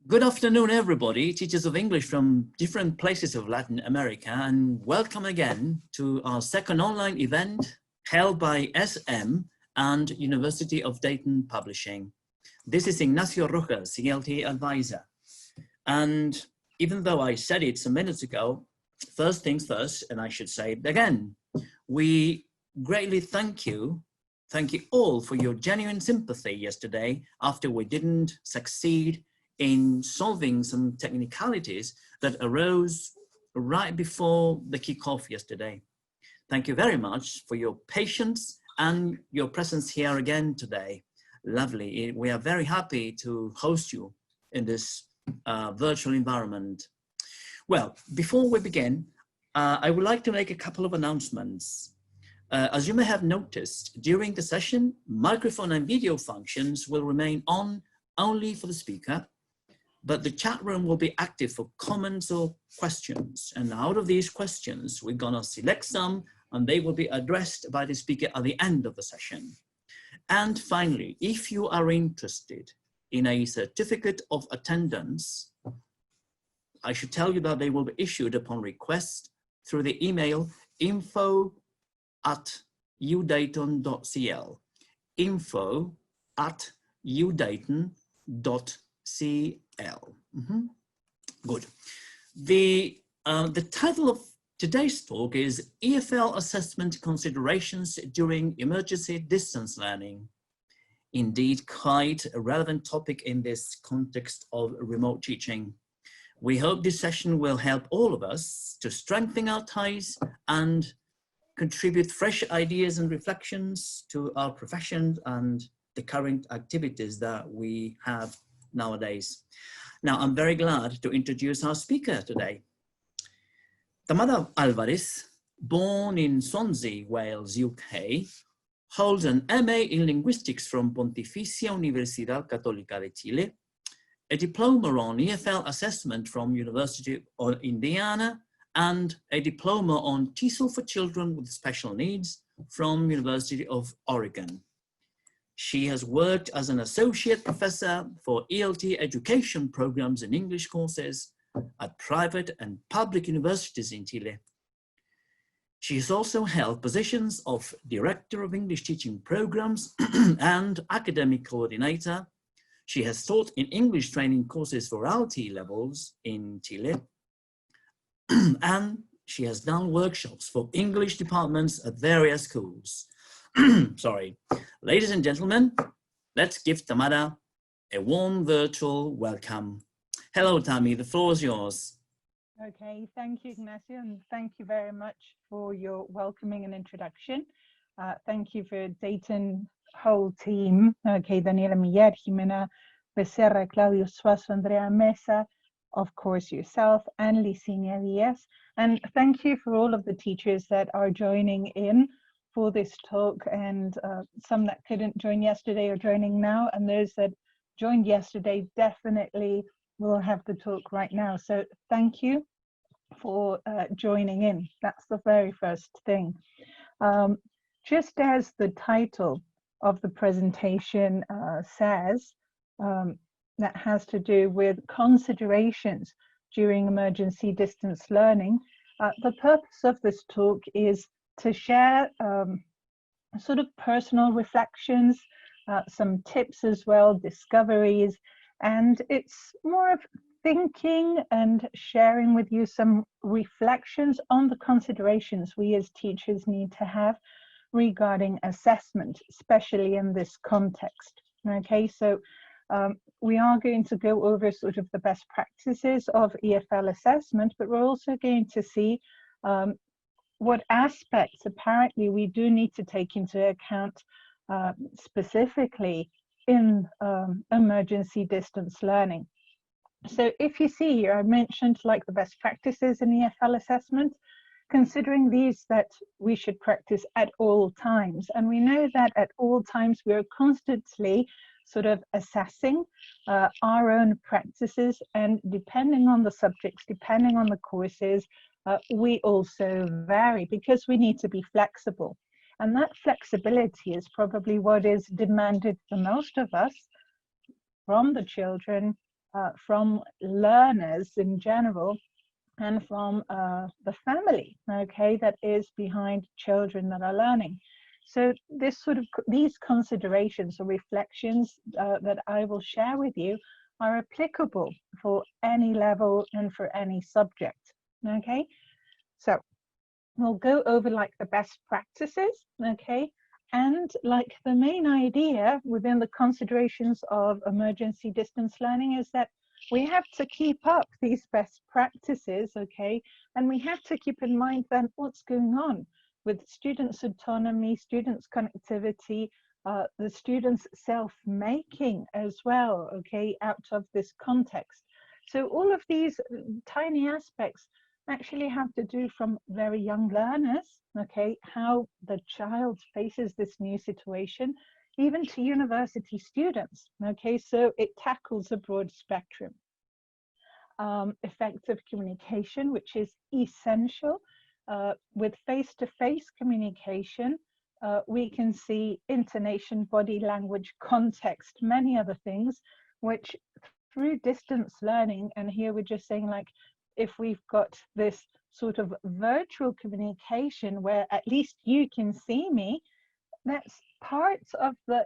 Good afternoon, everybody, teachers of English from different places of Latin America, and welcome again to our second online event held by SM and University of Dayton Publishing. This is Ignacio Rojas, CLT advisor. And even though I said it some minutes ago, first things first, and I should say it again, we greatly thank you all for your genuine sympathy yesterday after we didn't succeed in solving some technicalities that arose right before the kickoff yesterday. Thank you very much for your patience and your presence here again today. Lovely. We are very happy to host you in this virtual environment. Well, before we begin, I would like to make a couple of announcements. As you may have noticed, during the session, microphone and video functions will remain on only for the speaker, but the chat room will be active for comments or questions. And out of these questions, we're gonna select some and they will be addressed by the speaker at the end of the session. And finally, if you are interested in a certificate of attendance, I should tell you that they will be issued upon request through the email info@udayton.cl, info@udayton.cl. Good. The title of today's talk is EFL Assessment Considerations During Emergency Distance Learning. Indeed, quite a relevant topic in this context of remote teaching. We hope this session will help all of us to strengthen our ties and contribute fresh ideas and reflections to our profession and the current activities that we have nowadays. Now, I'm very glad to introduce our speaker today. Tamara Alvarez, born in Swansea, Wales, UK, holds an MA in Linguistics from Pontificia Universidad Católica de Chile, a diploma on EFL Assessment from University of Indiana, and a diploma on TESOL for children with special needs from University of Oregon. She has worked as an associate professor for ELT education programs and English courses at private and public universities in Chile. She has also held positions of Director of English Teaching Programs and Academic Coordinator. She has taught in English training courses for RT levels in Chile. And she has done workshops for English departments at various schools. Sorry. Ladies and gentlemen, let's give Tamara a warm virtual welcome. Hello, Tammy, the floor is yours. Okay, thank you, Ignacio, and thank you very much for your welcoming and introduction. Thank you for Dayton whole team. Okay, Daniela Millar, Jimena Becerra, Claudio Suazo, Andrea Mesa, of course yourself, and Licinia Diaz. And thank you for all of the teachers that are joining in for this talk, and some that couldn't join yesterday are joining now, and those that joined yesterday definitely will have the talk right now. So thank you for joining in. That's the very first thing. Just as the title of the presentation says, that has to do with considerations during emergency distance learning. The purpose of this talk is to share sort of personal reflections, some tips as well, discoveries, and it's more of thinking and sharing with you some reflections on the considerations we as teachers need to have regarding assessment, especially in this context. Okay, so we are going to go over sort of the best practices of EFL assessment, but we're also going to see what aspects apparently we do need to take into account specifically in emergency distance learning. So if you see here, I mentioned like the best practices in EFL assessment, considering these that we should practice at all times. And we know that at all times we are constantly sort of assessing our own practices, and depending on the subjects, depending on the courses, we also vary because we need to be flexible. And that flexibility is probably what is demanded the most of us from the children from learners in general, and from the family, okay, that is behind children that are learning. So these considerations or reflections that I will share with you are applicable for any level and for any subject, okay? So we'll go over like the best practices, okay? And like the main idea within the considerations of emergency distance learning is that we have to keep up these best practices, okay? And we have to keep in mind then what's going on with students' autonomy, students' connectivity, the students' self-making as well, okay, out of this context. So all of these tiny aspects actually have to do from very young learners, okay, how the child faces this new situation, even to university students, okay, so it tackles a broad spectrum. Effective communication, which is essential. With face-to-face communication, we can see intonation, body language, context, many other things, which through distance learning, and here we're just saying like, if we've got this sort of virtual communication where at least you can see me, that's parts of the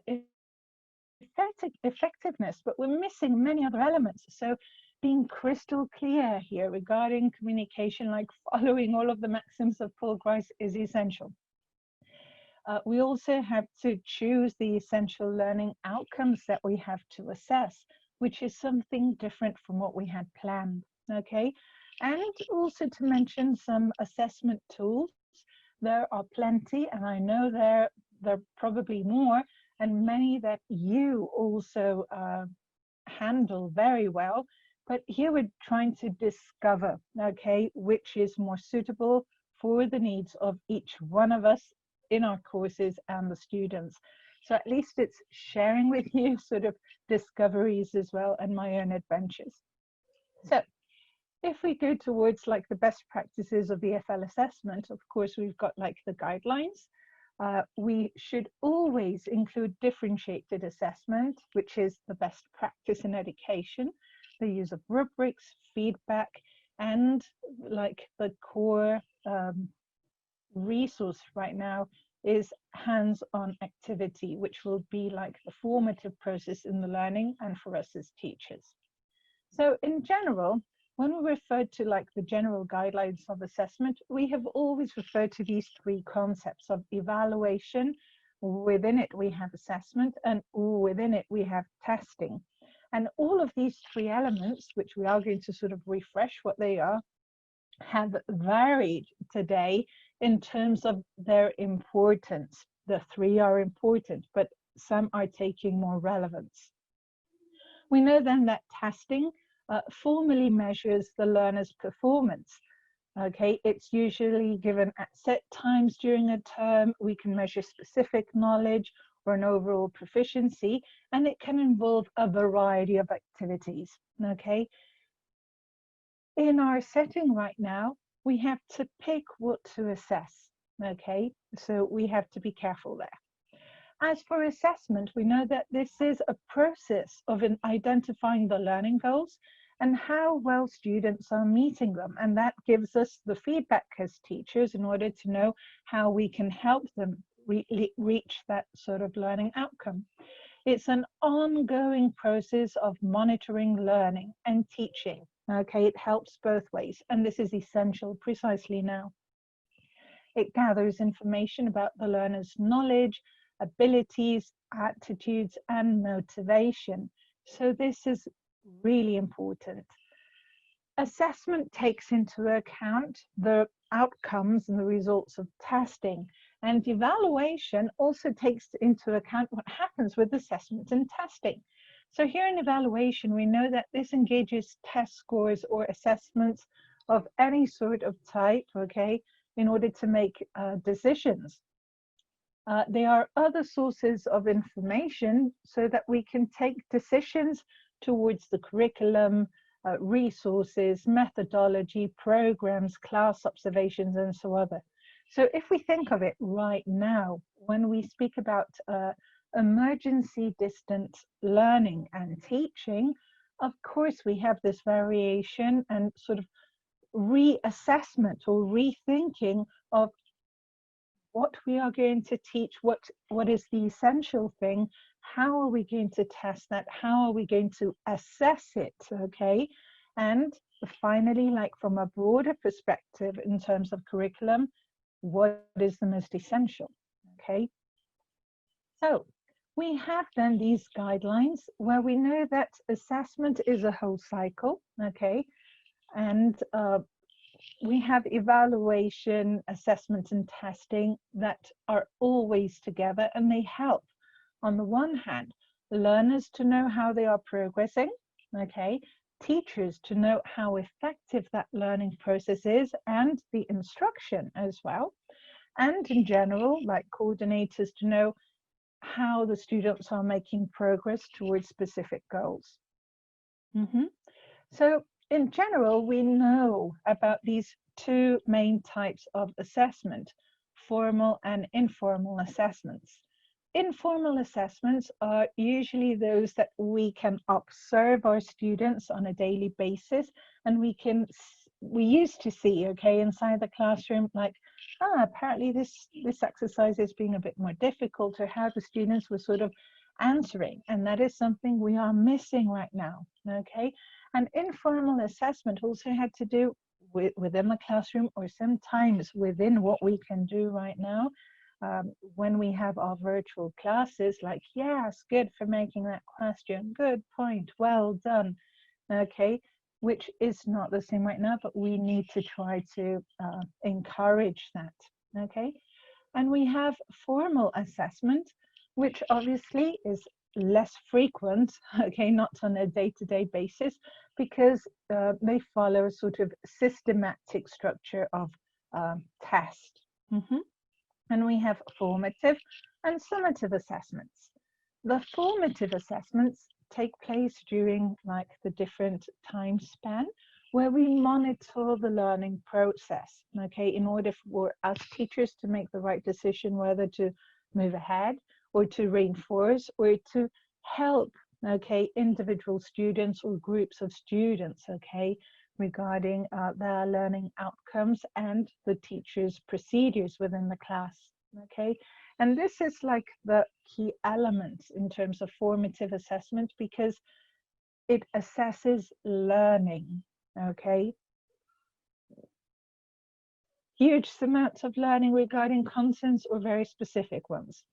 effectiveness, but we're missing many other elements. So being crystal clear here regarding communication, like following all of the maxims of Paul Grice, is essential. We also have to choose the essential learning outcomes that we have to assess, which is something different from what we had planned, okay? And also to mention some assessment tools. There are plenty, and I know there are probably more, and many that you also handle very well. But here we're trying to discover, okay, which is more suitable for the needs of each one of us in our courses and the students. So at least it's sharing with you sort of discoveries as well and my own adventures. So if we go towards like the best practices of EFL assessment, of course, we've got like the guidelines. We should always include differentiated assessment, which is the best practice in education. The use of rubrics, feedback, and like the core resource right now is hands-on activity, which will be like the formative process in the learning and for us as teachers. So in general, when we refer to like the general guidelines of assessment, we have always referred to these three concepts of evaluation. Within it, we have assessment, and within it, we have testing. And all of these three elements, which we are going to sort of refresh what they are, have varied today in terms of their importance. The three are important, but some are taking more relevance. We know then that testing formally measures the learner's performance. Okay, it's usually given at set times during a term. We can measure specific knowledge or an overall proficiency, and it can involve a variety of activities. Okay, in our setting right now, we have to pick what to assess. Okay, so we have to be careful there. As for assessment, we know that this is a process of identifying the learning goals and how well students are meeting them. And that gives us the feedback as teachers in order to know how we can help them reach that sort of learning outcome. It's an ongoing process of monitoring learning and teaching. Okay, it helps both ways, and this is essential precisely now. It gathers information about the learner's knowledge, abilities, attitudes, and motivation. So this is really important. Assessment takes into account the outcomes and the results of testing, and evaluation also takes into account what happens with assessment and testing. So here in evaluation, we know that this engages test scores or assessments of any sort of type, okay, in order to make decisions. There are other sources of information so that we can take decisions towards the curriculum, resources, methodology, programs, class observations, and so on. So if we think of it right now, when we speak about emergency distance learning and teaching, of course, we have this variation and sort of reassessment or rethinking of what we are going to teach, what is the essential thing, how are we going to test that, how are we going to assess it, okay? And finally, like from a broader perspective in terms of curriculum, what is the most essential, okay? So we have then these guidelines where we know that assessment is a whole cycle, okay? And we have evaluation, assessment, and testing that are always together, and they help, on the one hand, learners to know how they are progressing, okay, teachers to know how effective that learning process is, and the instruction as well, and in general, like coordinators to know how the students are making progress towards specific goals. So in general, we know about these two main types of assessment, formal and informal assessments. Informal assessments are usually those that we can observe our students on a daily basis, and we used to see, okay, inside the classroom, like, apparently this exercise is being a bit more difficult, or how the students were sort of answering, and that is something we are missing right now, okay? And informal assessment also had to do within the classroom, or sometimes within what we can do right now when we have our virtual classes, like, yes, good for making that question, good point, well done, okay, which is not the same right now, but we need to try to encourage that, okay? And we have formal assessment, which obviously is less frequent, okay, not on a day-to-day basis, because they follow a sort of systematic structure of test. And we have formative and summative assessments. The formative assessments take place during like the different time span where we monitor the learning process, okay, in order for us teachers to make the right decision whether to move ahead or to reinforce or to help, okay, individual students or groups of students, okay, regarding their learning outcomes and the teacher's procedures within the class, okay? And this is like the key element in terms of formative assessment, because it assesses learning, okay? Huge amounts of learning regarding contents or very specific ones.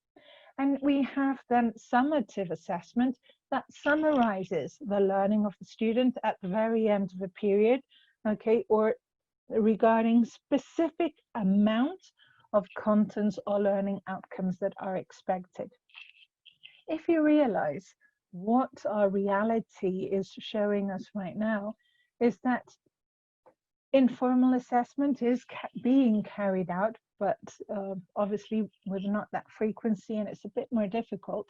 And we have then summative assessment that summarizes the learning of the student at the very end of a period, okay, or regarding specific amount of contents or learning outcomes that are expected. If you realize what our reality is showing us right now is that informal assessment is being carried out, but obviously with not that frequency, and it's a bit more difficult.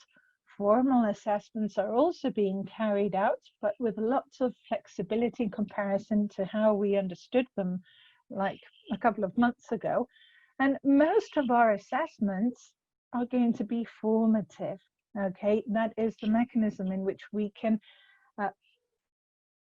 Formal assessments are also being carried out, but with lots of flexibility in comparison to how we understood them like a couple of months ago. And most of our assessments are going to be formative, okay? That is the mechanism in which we can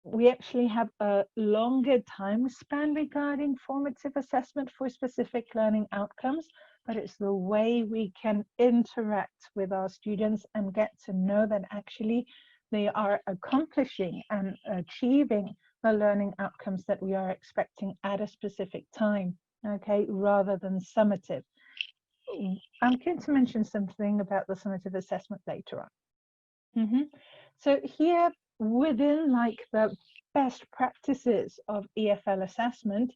we actually have a longer time span regarding formative assessment for specific learning outcomes, but it's the way we can interact with our students and get to know that actually they are accomplishing and achieving the learning outcomes that we are expecting at a specific time, okay, rather than summative. I'm going to mention something about the summative assessment later on. So here, within like the best practices of EFL assessment,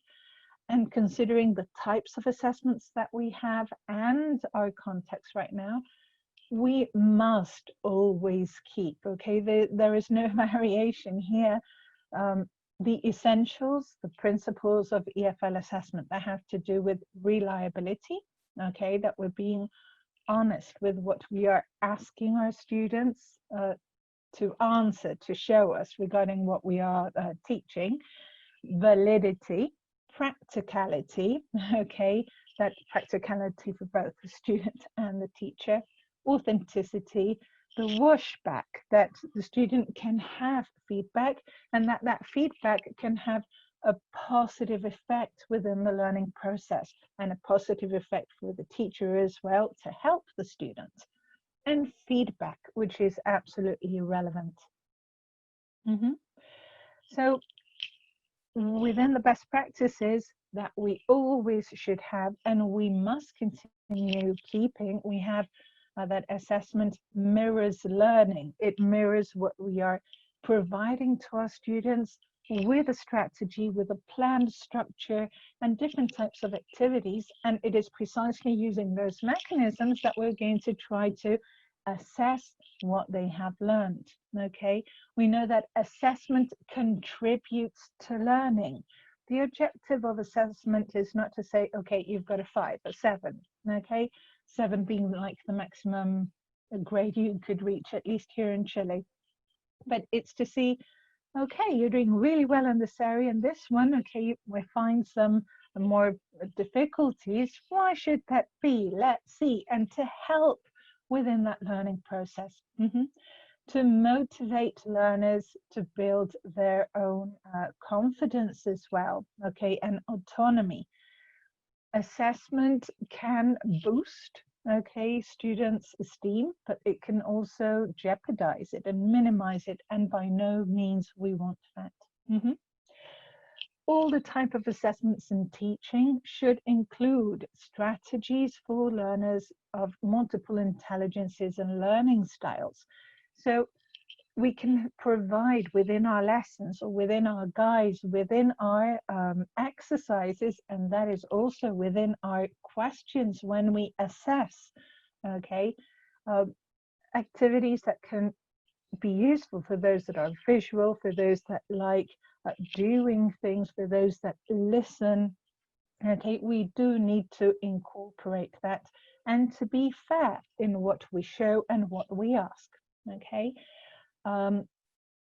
and considering the types of assessments that we have and our context right now, we must always keep, okay, there is no variation here, the essentials, the principles of EFL assessment that have to do with reliability, okay, that we're being honest with what we are asking our students to answer, to show us regarding what we are teaching, validity, practicality, okay, that practicality for both the student and the teacher, authenticity, the washback, that the student can have feedback, and that feedback can have a positive effect within the learning process, and a positive effect for the teacher as well to help the student. And feedback, which is absolutely relevant. So within the best practices that we always should have, and we must continue keeping, we have that assessment mirrors learning. It mirrors what we are providing to our students with a strategy, with a planned structure and different types of activities. And it is precisely using those mechanisms that we're going to try to assess what they have learned. Okay, we know that assessment contributes to learning. The objective of assessment is not to say, okay, you've got a 5, a 7, okay, 7 being like the maximum grade you could reach, at least here in Chile. But it's to see, okay, you're doing really well in this area, and this one, okay, we find some more difficulties. Why should that be? Let's see. And to help within that learning process, to motivate learners to build their own confidence as well, okay, and autonomy. Assessment can boost, okay, students' esteem, but it can also jeopardize it and minimize it, and by no means we want that. All the type of assessments in teaching should include strategies for learners of multiple intelligences and learning styles. So we can provide within our lessons or within our guides, within our exercises, and that is also within our questions when we assess, okay, activities that can be useful for those that are visual, for those that like doing things, for those that listen. Okay, we do need to incorporate that and to be fair in what we show and what we ask. Okay,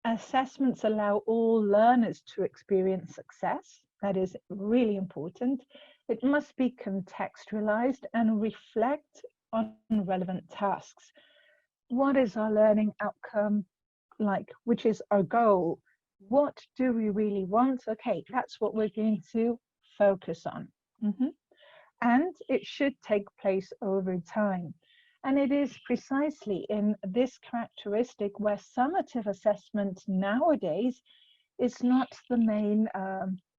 assessments allow all learners to experience success. That is really important. It must be contextualized and reflect on relevant tasks. What is our learning outcome like? Which is our goal? What do we really want? Okay, that's what we're going to focus on. And it should take place over time. And it is precisely in this characteristic where summative assessment nowadays is not the main,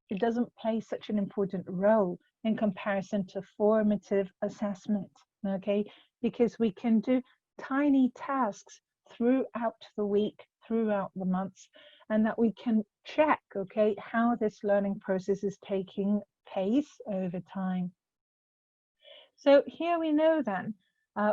it doesn't play such an important role in comparison to formative assessment, okay? Because we can do tiny tasks throughout the week, throughout the months, and that we can check, okay, how this learning process is taking place over time. So here we know then,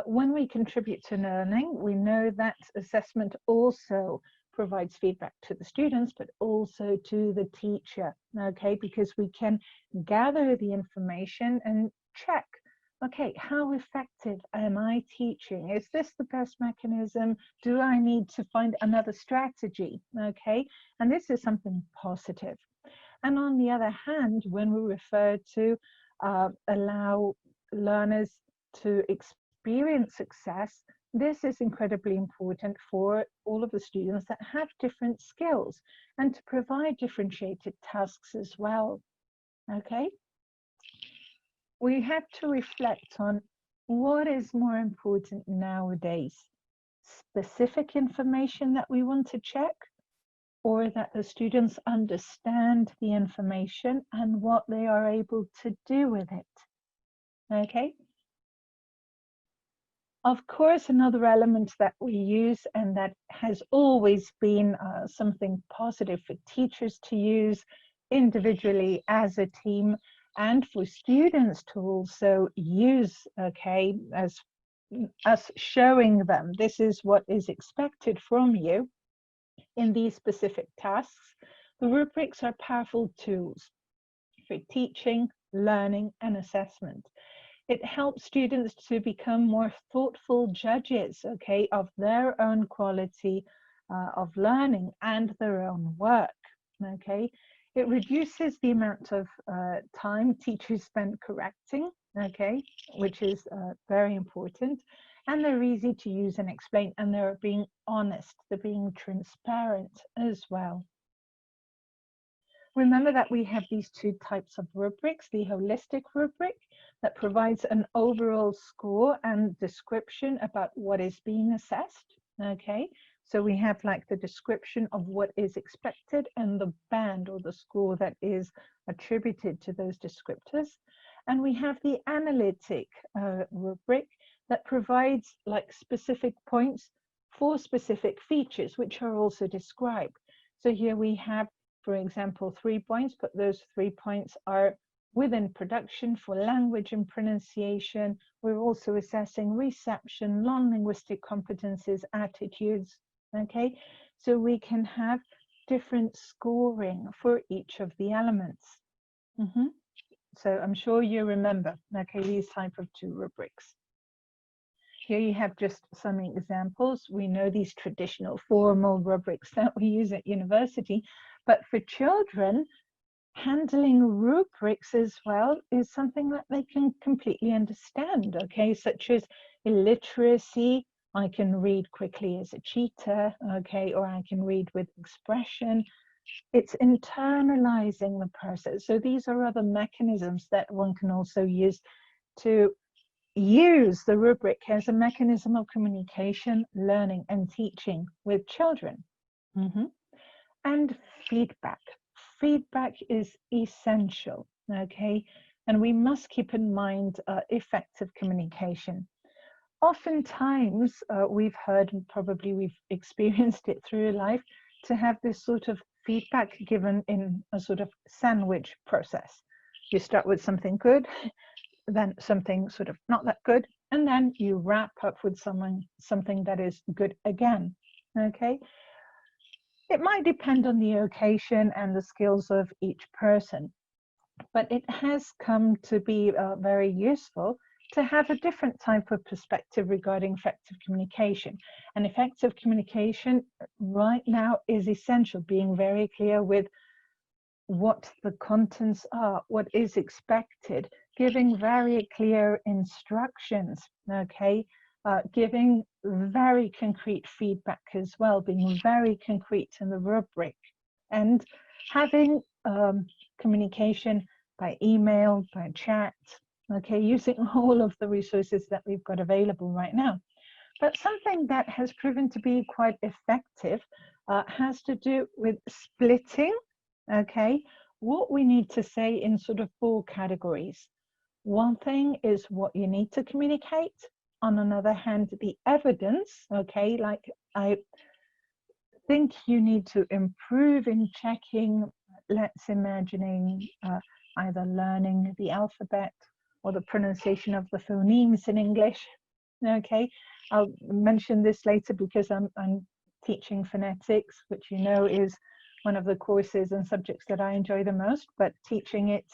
when we contribute to learning, we know that assessment also provides feedback to the students, but also to the teacher, okay, because we can gather the information and check, okay, how effective am I teaching? Is this the best mechanism? Do I need to find another strategy? Okay, and this is something positive. And on the other hand, when we refer to allow learners to experience success, this is incredibly important for all of the students that have different skills and to provide differentiated tasks as well. Okay, we have to reflect on what is more important nowadays: specific information that we want to check, or that the students understand the information and what they are able to do with it. Okay. Of course, another element that we use, and that has always been something positive for teachers to use individually as a team, and for students to also use, okay, as us showing them this is what is expected from you in these specific tasks. The rubrics are powerful tools for teaching, learning, and assessment. It helps students to become more thoughtful judges, okay, of their own quality of learning and their own work, okay. It reduces the amount of time teachers spend correcting, okay, which is very important. and they're easy to use and explain, and they're being honest, they're being transparent as well. Remember that we have these two types of rubrics, the holistic rubric that provides an overall score and description about what is being assessed, okay? So we have like the description of what is expected and the band or the score that is attributed to those descriptors. And we have the analytic rubric that provides like specific points for specific features, which are also described. So here we have, for example, 3 points, but those 3 points are within production for language and pronunciation. We're also assessing reception, non-linguistic competencies, attitudes, okay? So we can have different scoring for each of the elements. So I'm sure you remember, okay, these type of 2 rubrics. Here you have just some examples. We know these traditional formal rubrics that we use at university, but for children, handling rubrics as well is something that they can completely understand, okay, such as illiteracy. I can read quickly as a cheater, okay, or I can read with expression. It's internalizing the process. So these are other mechanisms that one can also use to use the rubric as a mechanism of communication, learning, and teaching with children. And feedback. Feedback is essential, okay? And we must keep in mind effective communication. Oftentimes, we've heard, and probably we've experienced it through life, to have this sort of feedback given in a sort of sandwich process. You start with something good, then something sort of not that good, and then you wrap up with something that is good again, okay? It might depend on the occasion and the skills of each person, but it has come to be very useful to have a different type of perspective regarding effective communication. And effective communication right now is essential, being very clear with what the contents are, what is expected, giving very clear instructions, okay? Giving very concrete feedback as well, being very concrete in the rubric, and having communication by email, by chat, okay, using all of the resources that we've got available right now. But something that has proven to be quite effective has to do with splitting, okay, what we need to say in sort of 4 categories. One thing is what you need to communicate. On another hand, the evidence, okay, like I think you need to improve in checking, let's imagining either learning the alphabet or the pronunciation of the phonemes in English, okay. I'll mention this later because I'm teaching phonetics, which you know is one of the courses and subjects that I enjoy the most, but teaching it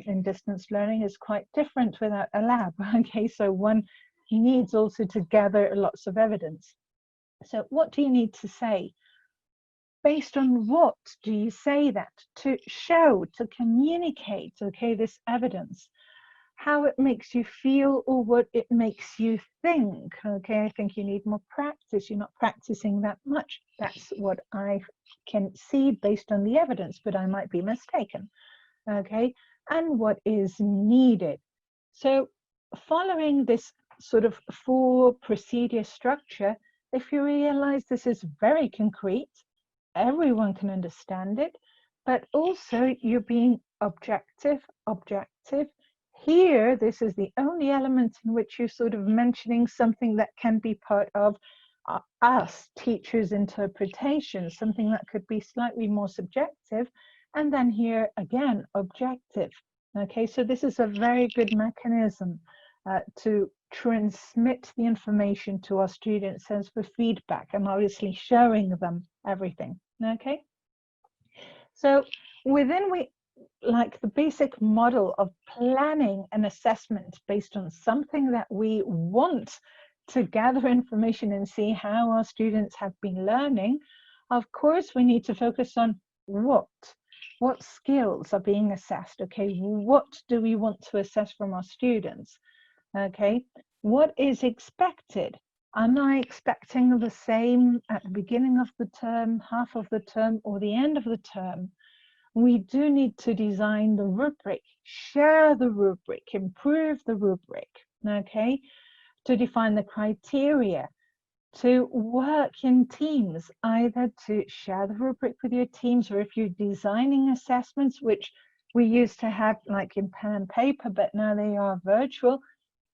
in distance learning is quite different without a lab, okay. So one needs also to gather lots of evidence. So what do you need to say? Based on what do you say that? To show, to communicate, okay, this evidence. How it makes you feel or what it makes you think, okay. I think you need more practice. You're not practicing that much. That's what I can see based on the evidence, but I might be mistaken, okay. And what is needed. So following this sort of 4 procedure structure, if you realize this is very concrete, everyone can understand it, but also you're being objective. Here, this is the only element in which you're sort of mentioning something that can be part of us teachers' interpretation, something that could be slightly more subjective, and then here again, objective. Okay, so this is a very good mechanism to transmit the information to our students as for feedback, and obviously showing them everything. Okay, so within like the basic model of planning an assessment based on something that we want to gather information and see how our students have been learning, of course we need to focus on what skills are being assessed, okay, what do we want to assess from our students, okay. What is expected? Am I expecting the same at the beginning of the term, half of the term, or the end of the term? We do need to design the rubric, share the rubric, improve the rubric, okay? To define the criteria, to work in teams, either to share the rubric with your teams, or if you're designing assessments, which we used to have like in pen and paper, but now they are virtual.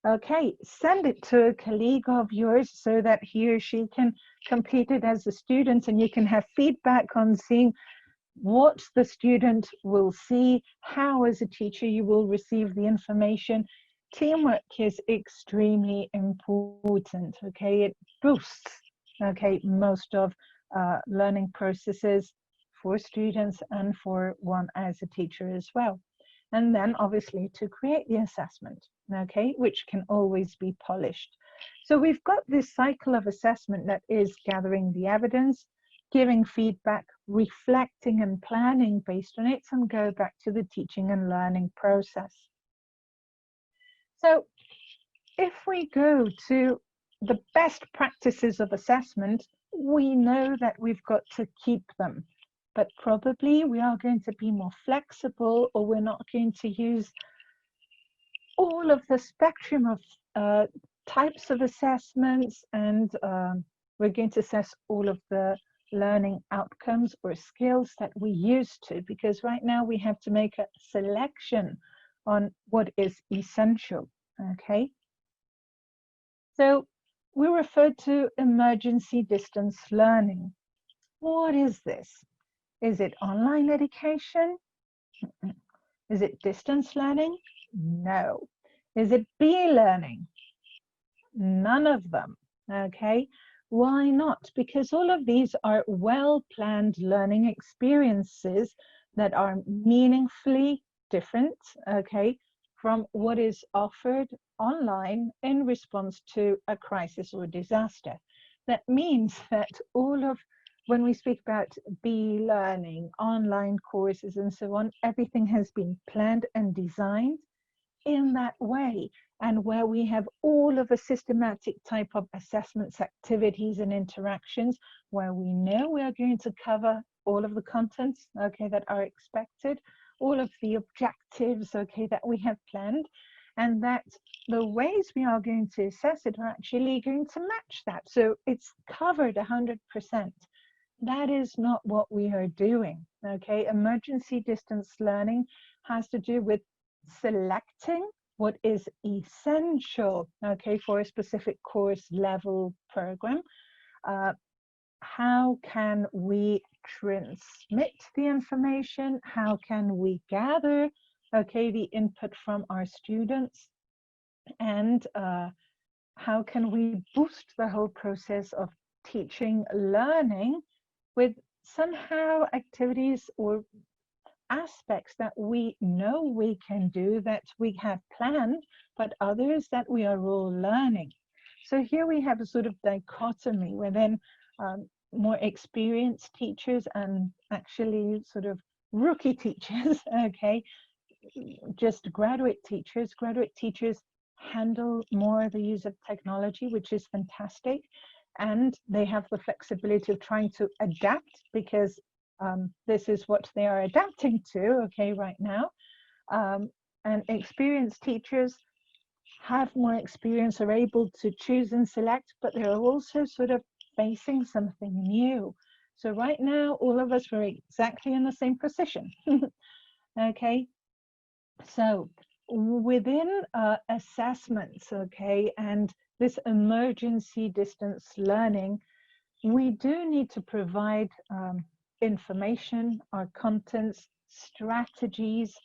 Okay, send it to a colleague of yours so that he or she can complete it as a student, and you can have feedback on seeing what the student will see, how as a teacher you will receive the information. Teamwork is extremely important, okay? It boosts, okay, most of learning processes for students and for one as a teacher as well. And then obviously to create the assessment, okay, which can always be polished. So we've got this cycle of assessment that is gathering the evidence, giving feedback, reflecting and planning based on it, and go back to the teaching and learning process. So if we go to the best practices of assessment, we know that we've got to keep them, but probably we are going to be more flexible, or we're not going to use all of the spectrum of types of assessments, and we're going to assess all of the learning outcomes or skills that we used to, because right now we have to make a selection on what is essential, okay? So we refer to emergency distance learning. What is this? Is it online education? Is it distance learning? No. Is it e-learning? None of them, okay? Why not? Because all of these are well-planned learning experiences that are meaningfully different, okay, from what is offered online in response to a crisis or disaster. That means that all of, when we speak about e-learning, online courses and so on, everything has been planned and designed in that way, and where we have all of a systematic type of assessments, activities and interactions, where we know we are going to cover all of the contents, okay, that are expected, all of the objectives, okay, that we have planned, and that the ways we are going to assess it are actually going to match that. So it's covered 100%. That is not what we are doing, okay? Emergency distance learning has to do with selecting what is essential, okay, for a specific course level program. How can we transmit the information? How can we gather, okay, the input from our students? And how can we boost the whole process of teaching, learning with somehow activities or aspects that we know we can do, that we have planned, but others that we are all learning. So here we have a sort of dichotomy where then more experienced teachers and actually sort of rookie teachers, okay, just graduate teachers handle more the use of technology, which is fantastic. And they have the flexibility of trying to adapt, because this is what they are adapting to, okay, right now. And experienced teachers have more experience, are able to choose and select, but they're also sort of facing something new. So right now, all of us are exactly in the same position, okay? So within assessments, okay, and this emergency distance learning, we do need to provide information, our contents, strategies,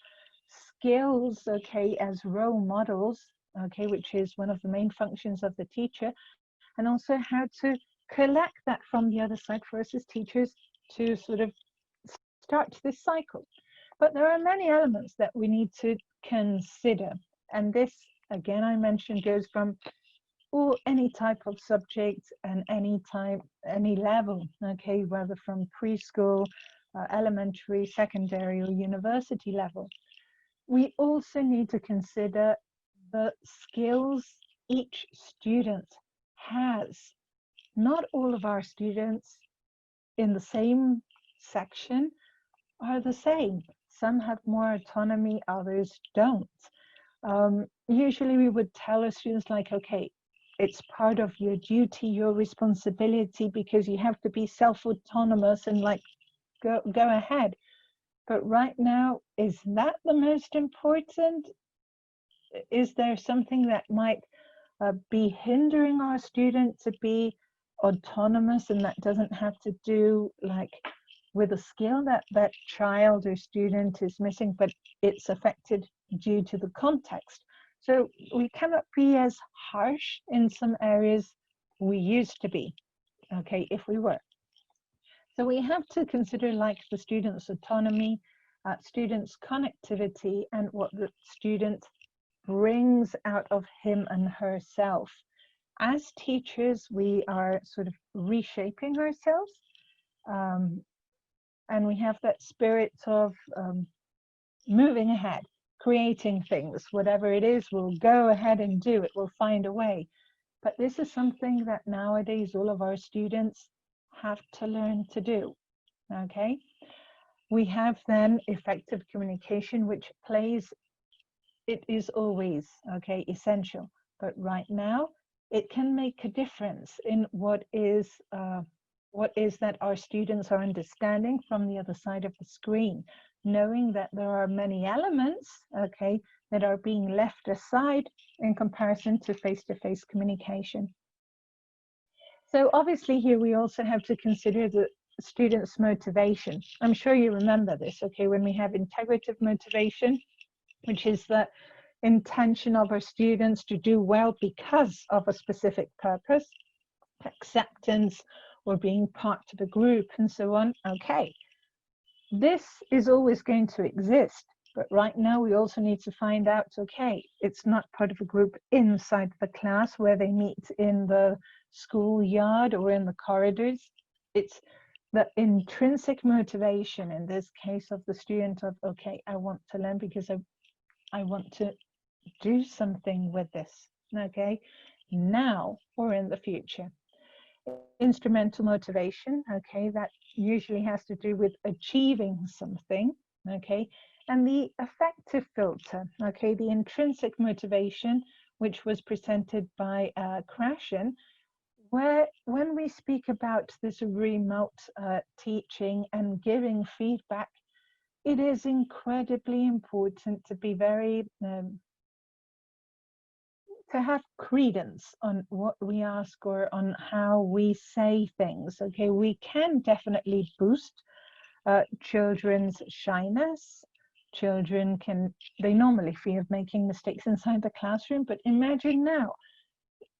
skills, okay, as role models, okay, which is one of the main functions of the teacher, and also how to collect that from the other side for us as teachers to sort of start this cycle. But there are many elements that we need to consider, and this, again, I mentioned, goes from any type of subject and any level, okay, whether from preschool, elementary, secondary, or university level. We also need to consider the skills each student has. Not all of our students in the same section are the same. Some have more autonomy, others don't. Usually we would tell our students like, okay, it's part of your duty, your responsibility, because you have to be self-autonomous and like go ahead. But right now, is that the most important? Is there something that might be hindering our student to be autonomous, and that doesn't have to do like with a skill that that child or student is missing, but it's affected due to the context? So we cannot be as harsh in some areas we used to be, okay, if we were. So we have to consider like the student's autonomy, student's connectivity, and what the student brings out of him and herself. As teachers, we are sort of reshaping ourselves, and we have that spirit of moving ahead, creating things. Whatever it is, we'll go ahead and do it. We'll find a way. But this is something that nowadays all of our students have to learn to do, okay? We have then effective communication, which plays, it is always, okay, essential. But right now, it can make a difference in what is that our students are understanding from the other side of the screen, knowing that there are many elements, okay, that are being left aside in comparison to face-to-face communication. So obviously here we also have to consider the students' motivation. I'm sure you remember this, okay, when we have integrative motivation, which is the intention of our students to do well because of a specific purpose, acceptance, or being part of a group, and so on. Okay, this is always going to exist, but right now we also need to find out, okay, it's not part of a group inside the class where they meet in the schoolyard or in the corridors. It's the intrinsic motivation in this case of the student of, okay, I want to learn because I want to do something with this, okay, now or in the future. Instrumental motivation, okay, that usually has to do with achieving something, okay, and the affective filter, okay, the intrinsic motivation, which was presented by Krashen, where when we speak about this remote teaching and giving feedback, it is incredibly important to be very to have credence on what we ask or on how we say things. Okay, we can definitely boost children's shyness. Children they normally fear making mistakes inside the classroom, but imagine now,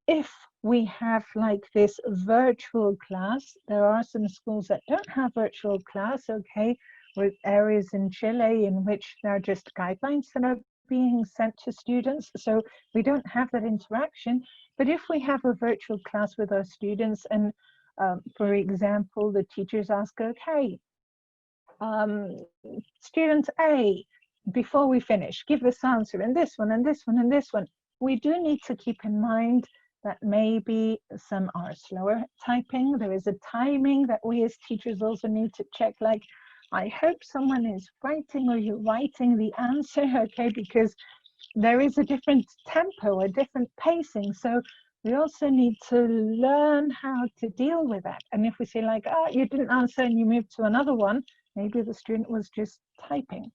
if we have like this virtual class, there are some schools that don't have virtual class, okay, with areas in Chile in which there are just guidelines that are being sent to students, so we don't have that interaction. But if we have a virtual class with our students and for example the teachers ask, okay, student A, before we finish, give this answer and this one and this one and this one, we do need to keep in mind that maybe some are slower typing. There is a timing that we as teachers also need to check, like, I hope someone is writing or you're writing the answer, okay, because there is a different tempo, a different pacing. So we also need to learn how to deal with that. And if we say like, oh, you didn't answer and you moved to another one, maybe the student was just typing.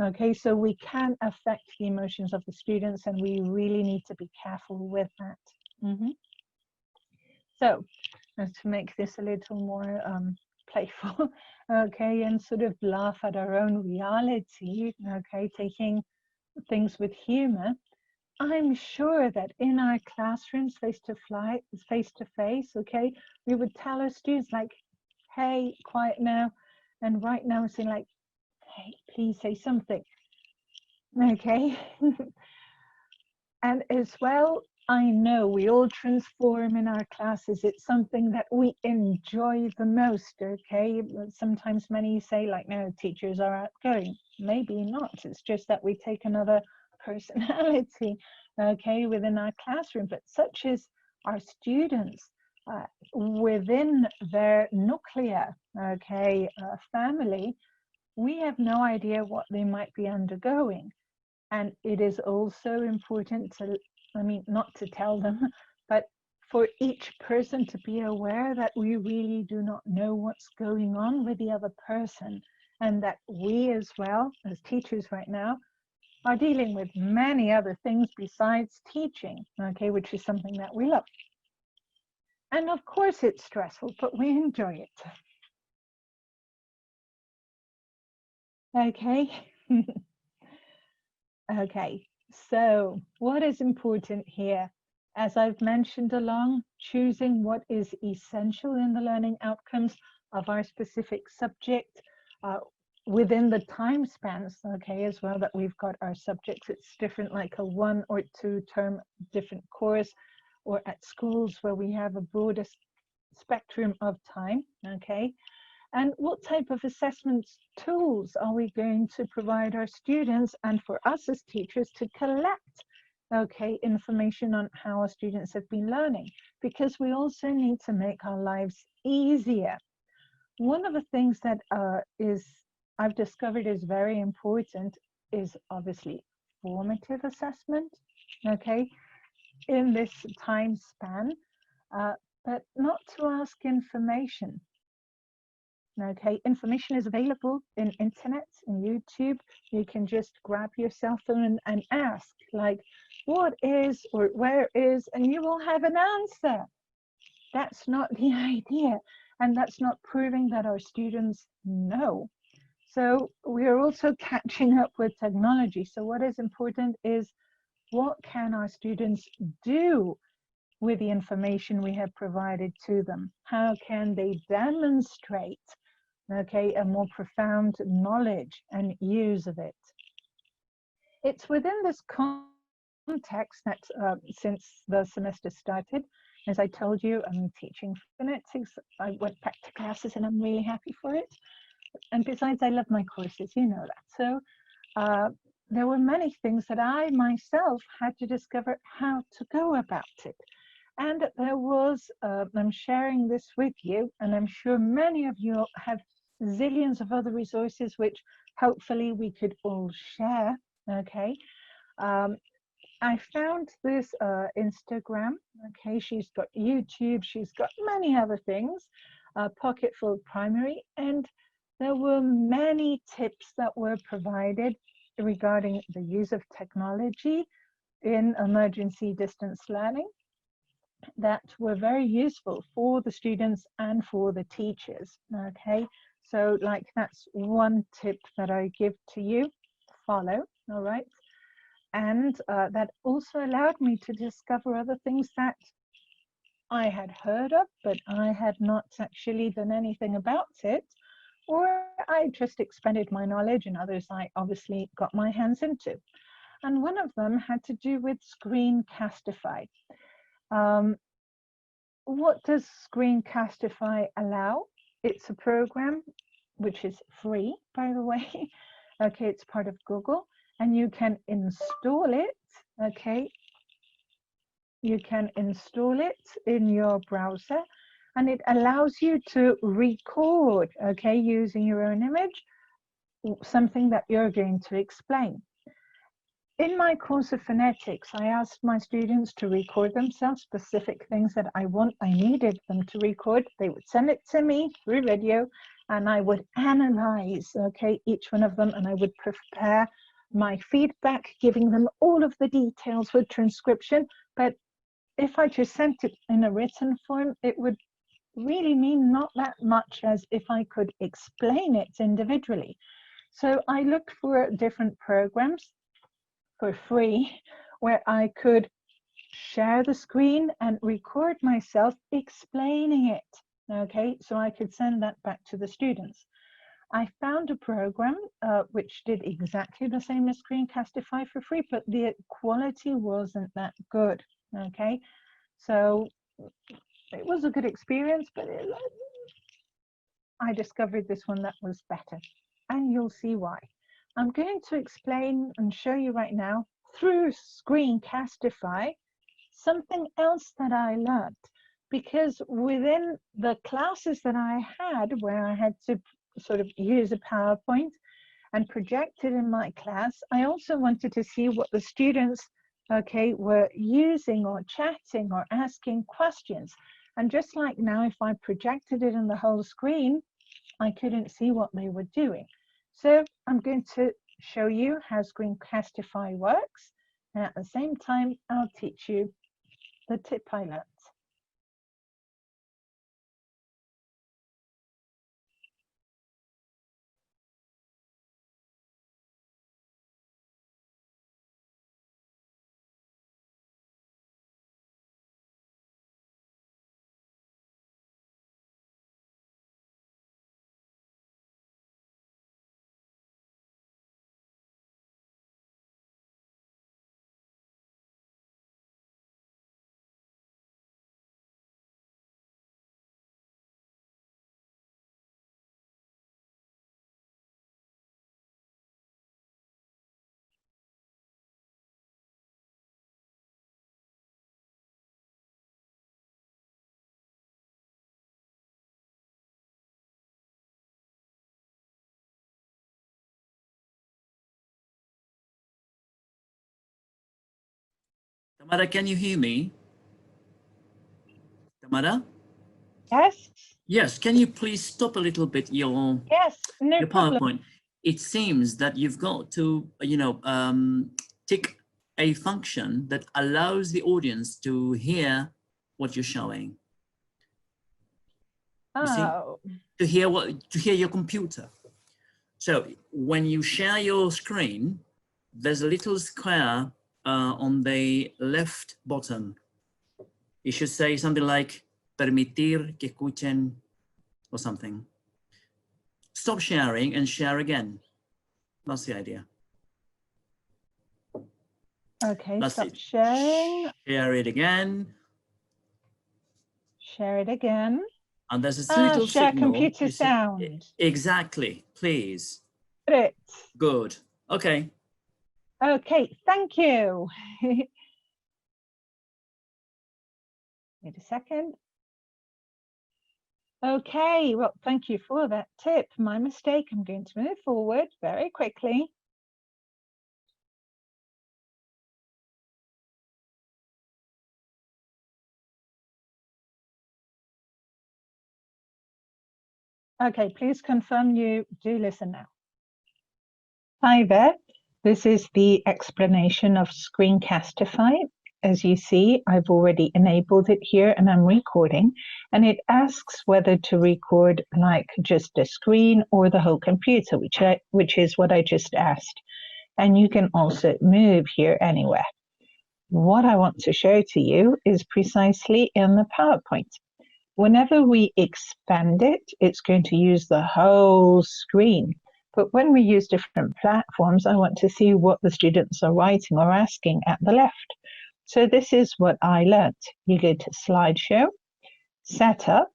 Okay, so we can affect the emotions of the students and we really need to be careful with that. So to make this a little more playful, okay, and sort of laugh at our own reality, okay, taking things with humor, I'm sure that in our classrooms face to face, okay, we would tell our students like, hey, quiet now, and right now we're saying like, hey, please say something, okay. And as well, I know we all transform in our classes. It's something that we enjoy the most, okay? Sometimes many say like, no, teachers are outgoing. Maybe not. It's just that we take another personality. okay, within our classroom, but such as our students within their nuclear, okay, family, we have no idea what they might be undergoing. And it is also important to, I mean, not to tell them, but for each person to be aware that we really do not know what's going on with the other person, and that we as well as teachers right now are dealing with many other things besides teaching, okay, which is something that we love. And of course it's stressful, but we enjoy it. Okay. Okay, so what is important here? As I've mentioned along, choosing what is essential in the learning outcomes of our specific subject within the time spans, okay, as well, that we've got our subjects. It's different, like a 1 or 2 term different course, or at schools where we have a broader spectrum of time, okay? And what type of assessment tools are we going to provide our students and for us as teachers to collect, okay, information on how our students have been learning? Because we also need to make our lives easier. One of the things that I've discovered is very important is obviously formative assessment, okay, in this time span, but not to ask information. Okay, information is available in internet, in YouTube. You can just grab your cell phone and ask, like, what is or where is, and you will have an answer. That's not the idea, and that's not proving that our students know. So we are also catching up with technology. So what is important is, what can our students do with the information we have provided to them? How can they demonstrate, okay, a more profound knowledge and use of it? It's within this context that since the semester started, as I told you, I'm teaching phonetics. I went back to classes and I'm really happy for it. And besides, I love my courses, you know that. So there were many things that I myself had to discover how to go about it. And there was, I'm sharing this with you, and I'm sure many of you have zillions of other resources which hopefully we could all share, okay? I found this Instagram, okay? She's got YouTube, she's got many other things, Pocketful Primary, and there were many tips that were provided regarding the use of technology in emergency distance learning that were very useful for the students and for the teachers, okay? So like, that's one tip that I give to you, follow, all right? And that also allowed me to discover other things that I had heard of, but I had not actually done anything about it, or I just expanded my knowledge, and others I obviously got my hands into. And one of them had to do with Screencastify. What does Screencastify allow? It's a program which is free, by the way. Okay, it's part of Google, and you can install it, okay? You can install it in your browser, and it allows you to record, okay, using your own image, something that you're going to explain. In my course of phonetics, I asked my students to record themselves, specific things that I needed them to record. They would send it to me through video, and I would analyze, okay, each one of them, and I would prepare my feedback, giving them all of the details with transcription. But if I just sent it in a written form, it would really mean not that much as if I could explain it individually. So I looked for different programs for free where I could share the screen and record myself explaining it, okay, so I could send that back to the students. I found a program which did exactly the same as Screencastify for free, but the quality wasn't that good, okay? So it was a good experience, but I discovered this one that was better, and you'll see why. I'm going to explain and show you right now through Screencastify, something else that I learned, because within the classes that I had where I had to sort of use a PowerPoint and project it in my class, I also wanted to see what the students, okay, were using or chatting or asking questions. And just like now, if I projected it in the whole screen, I couldn't see what they were doing. So I'm going to show you how Screencastify works. And at the same time, I'll teach you the tip I learned. Tamara, can you hear me? Tamara? Yes? Yes, can you please stop a little bit your No problem. PowerPoint? It seems that you've got to, tick a function that allows the audience to hear what you're showing. You see? Oh. To hear your computer. So when you share your screen, there's a little square on the left bottom. It should say something like permitir que escuchen or something. Stop sharing and share again. That's the idea. Okay, That's stop it. sharing. Share it again. Share it again. And there's a little share signal. computer sound. Exactly, please. Got it. Good. Okay. Okay, thank you. Wait a second. Okay, well, thank you for that tip. My mistake. I'm going to move forward very quickly. Okay, please confirm you do listen now. Hi there. This is the explanation of Screencastify. As you see, I've already enabled it here and I'm recording, and it asks whether to record like just a screen or the whole computer, which is what I just asked. And you can also move here anywhere. What I want to show to you is precisely in the PowerPoint. Whenever we expand it, it's going to use the whole screen. But when we use different platforms, I want to see what the students are writing or asking at the left. So this is what I learnt. You go to Slideshow, Setup,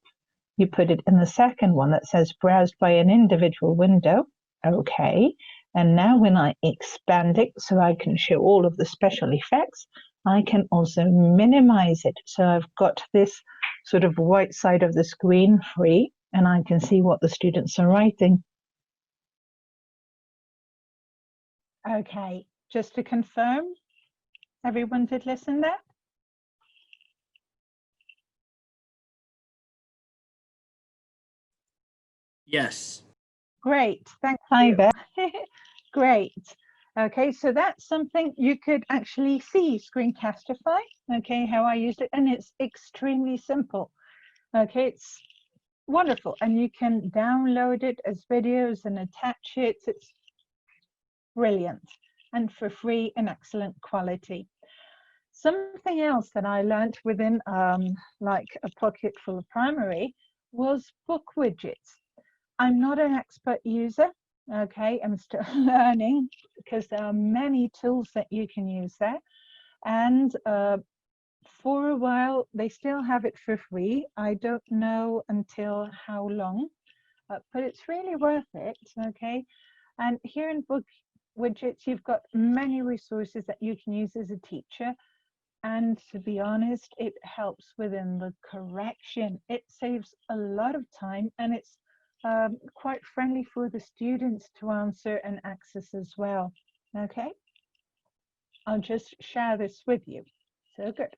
you put it in the second one that says Browsed by an individual window. Okay. And now when I expand it so I can show all of the special effects, I can also minimize it. So I've got this sort of white side of the screen free, and I can see what the students are writing. Okay, just to confirm, everyone did listen there? Yes. Great, thanks. Hi there. Great. Okay, so that's something you could actually see Screencastify, okay, how I used it, and it's extremely simple. Okay, it's wonderful, and you can download it as videos and attach it. It's brilliant and for free and excellent quality. Something else that I learned within like a pocket full of primary was book widgets. I'm not an expert user, okay, I'm still learning because there are many tools that you can use there. And for a while, they still have it for free. I don't know until how long, but it's really worth it, okay? And here in book widgets, you've got many resources that you can use as a teacher. And to be honest, it helps within the correction. It saves a lot of time, and it's quite friendly for the students to answer and access as well. Okay, I'll just share this with you. So good.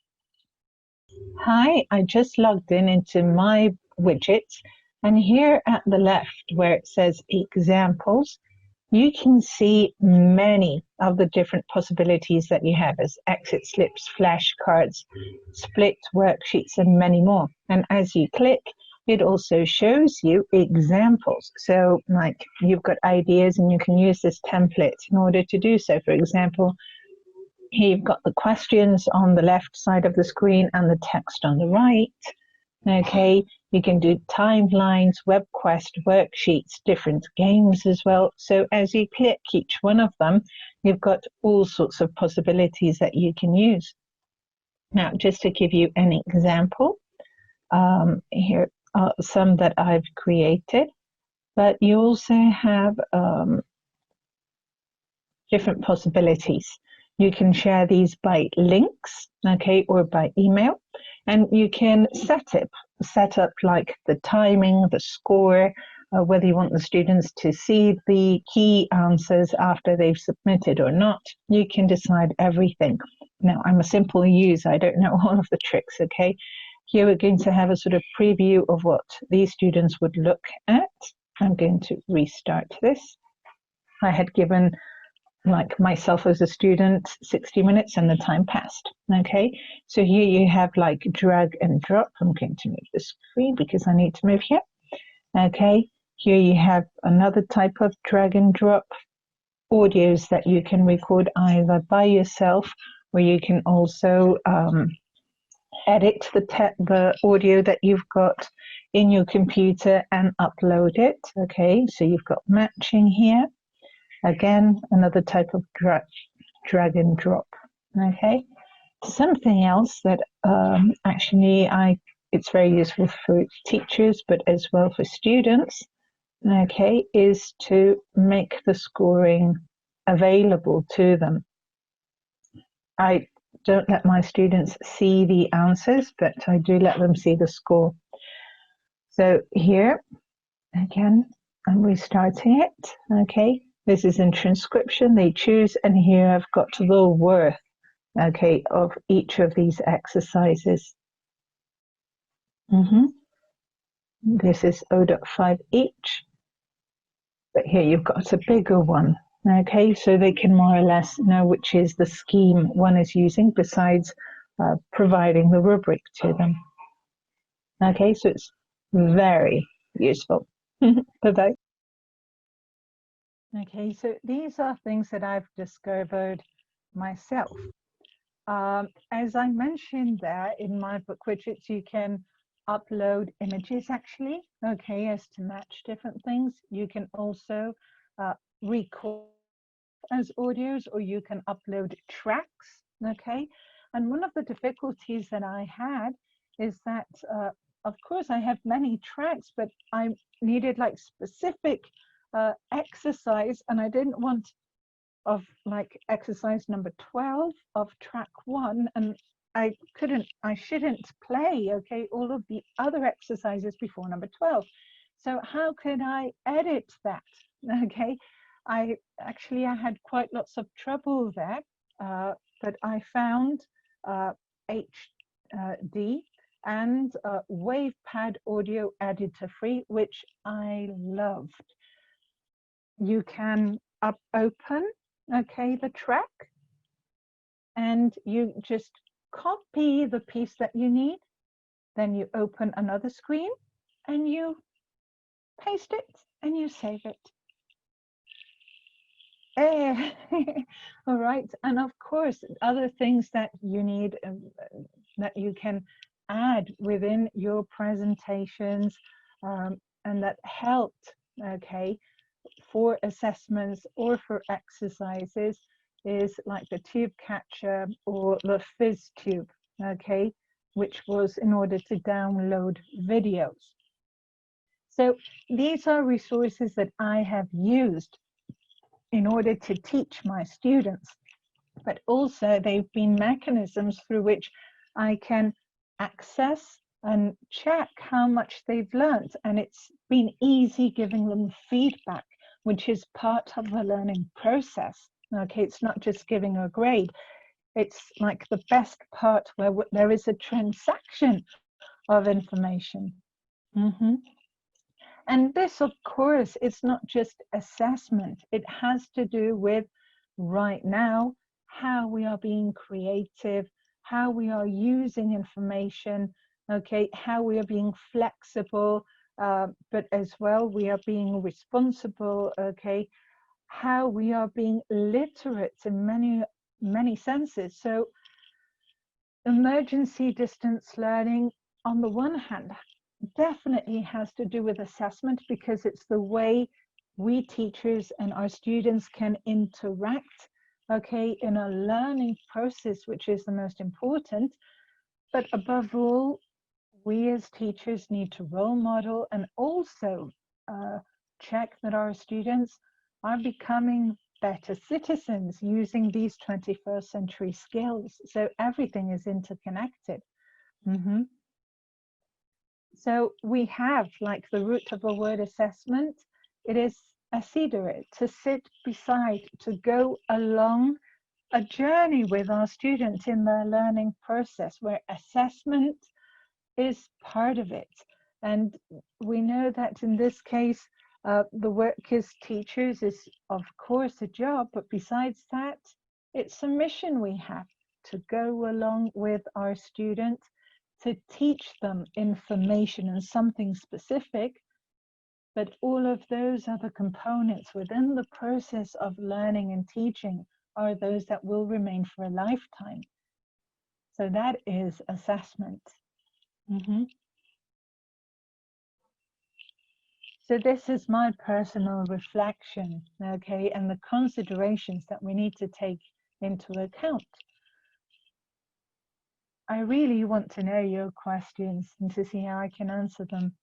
Hi, I just logged into my widgets, and here at the left where it says examples, you can see many of the different possibilities that you have as exit slips, flashcards, split worksheets, and many more. And as you click, it also shows you examples. So like you've got ideas and you can use this template in order to do so. For example, here you've got the questions on the left side of the screen and the text on the right. Okay, you can do timelines, web quest, worksheets, different games as well. So as you click each one of them, you've got all sorts of possibilities that you can use. Now, just to give you an example, here are some that I've created, but you also have different possibilities. You can share these by links, okay, or by email, and you can set up like the timing, the score, whether you want the students to see the key answers after they've submitted or not. You can decide everything. Now, I'm a simple user, I don't know all of the tricks, okay? Here we're going to have a sort of preview of what these students would look at. I'm going to restart this. I had given like myself as a student 60 minutes and the time passed. Okay, so here you have like drag and drop. I'm going to move the screen because I need to move here. Okay, here you have another type of drag and drop audios that you can record either by yourself, or you can also edit the audio that you've got in your computer and upload it. Okay, so you've got matching here. Again, another type of drag and drop. Okay, something else that actually it's very useful for teachers, but as well for students. Okay, is to make the scoring available to them. I don't let my students see the answers, but I do let them see the score. So here, again, I'm restarting it. Okay. This is in transcription, they choose, and here I've got the worth, okay, of each of these exercises. This is 0.5 each, but here you've got a bigger one, okay, so they can more or less know which is the scheme one is using besides providing the rubric to them. Okay, so it's very useful. Bye-bye. Okay, so these are things that I've discovered myself. As I mentioned there in my book widgets, you can upload images actually, okay, as to match different things. You can also record as audios, or you can upload tracks, okay. And one of the difficulties that I had is that, of course, I have many tracks, but I needed like specific exercise, and I didn't want of like exercise number 12 of track 1, and I shouldn't play, okay, all of the other exercises before number 12. So how could I edit that? Okay, I had quite lots of trouble there, but I found HD and WavePad audio editor free, which I loved. You can open, okay, the track, and you just copy the piece that you need. Then you open another screen and you paste it and you save it. All right, and of course, other things that you need that you can add within your presentations and that helped, okay, for assessments or for exercises is like the tube catcher or the fizz tube, okay, which was in order to download videos. So these are resources that I have used in order to teach my students, but also they've been mechanisms through which I can access and check how much they've learned. And it's been easy giving them feedback, which is part of the learning process. Okay, it's not just giving a grade. It's like the best part where there is a transaction of information. And this, of course, it's not just assessment. It has to do with right now, how we are being creative, how we are using information, okay, how we are being flexible, but as well, we are being responsible, okay, how we are being literate in many senses. So emergency distance learning, on the one hand, definitely has to do with assessment, because it's the way we teachers and our students can interact, okay, in a learning process, which is the most important. But above all, we as teachers need to role model and also check that our students are becoming better citizens using these 21st century skills. So everything is interconnected. So we have, like, the root of the word assessment, it is assidere, to sit beside, to go along a journey with our students in their learning process, where assessment is part of it. And we know that in this case, the work as teachers is, of course, a job, but besides that, it's a mission we have to go along with our students, to teach them information and something specific, but all of those other components within the process of learning and teaching are those that will remain for a lifetime. So that is assessment. So this is my personal reflection, okay, and the considerations that we need to take into account. I really want to know your questions and to see how I can answer them.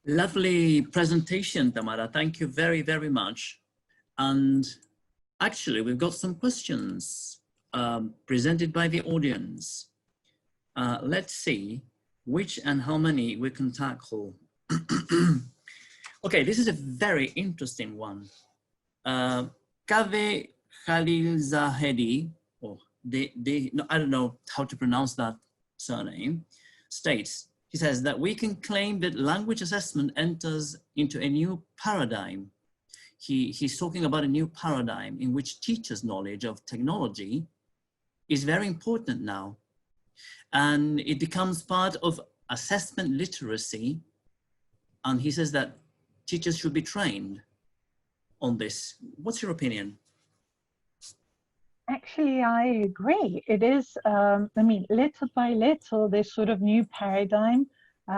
Lovely presentation, Tamara. Thank you very, very much. And actually, we've got some questions presented by the audience. Let's see which and how many we can tackle. Okay, this is a very interesting one. Kaveh Khalilzahedi, no, I don't know how to pronounce that surname, states, he says that we can claim that language assessment enters into a new paradigm. He's talking about a new paradigm in which teachers' knowledge of technology is very important now. And it becomes part of assessment literacy. And he says that teachers should be trained on this. What's your opinion? Actually, I agree. It is, I mean, little by little, this sort of new paradigm